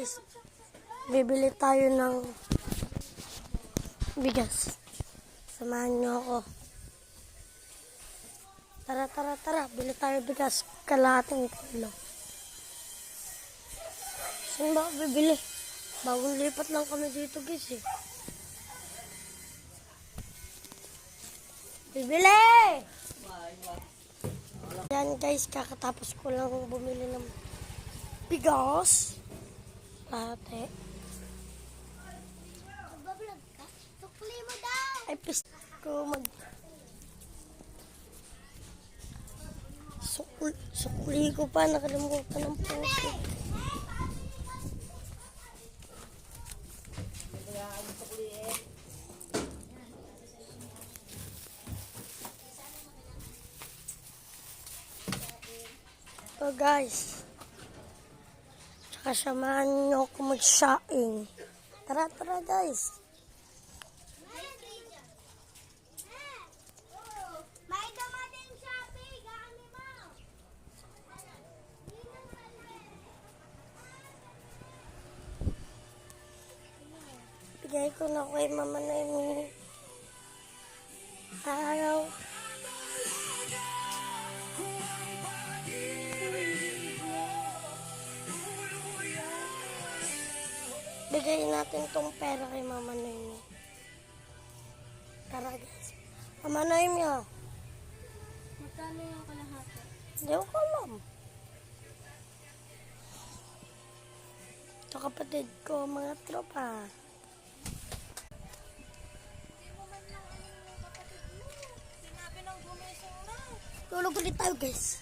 guys, bibili tayo ng bigas. Samahan niyo ako. Tara. Bili tayo bigas. Kalahating kilo. Saan ba bibili? Bagong lipat lang kami dito guys eh. Bibili! Yan guys, kakatapos ko lang bumili ng bigas. Ate. Magbablog ka? Sukli mo daw! Ay, pist ko sukli ko pa, nakalimutan ng puso. So guys, tsaka samahan nyo ako mag-shopping. Tara guys. May dumating Shopee! Gani mo! Bigay ko na kay mama na yung araw. Bigay natin tong pera kay Mama Noemi. Tara guys. Mama Noemi ha. Magkano yung kalahati? Hindi ko alam. Ito kapatid ko, mga tropa. Hindi mo man lang yung kapatid mo. Sinabi ng gumising na. Tulog ulit tayo guys.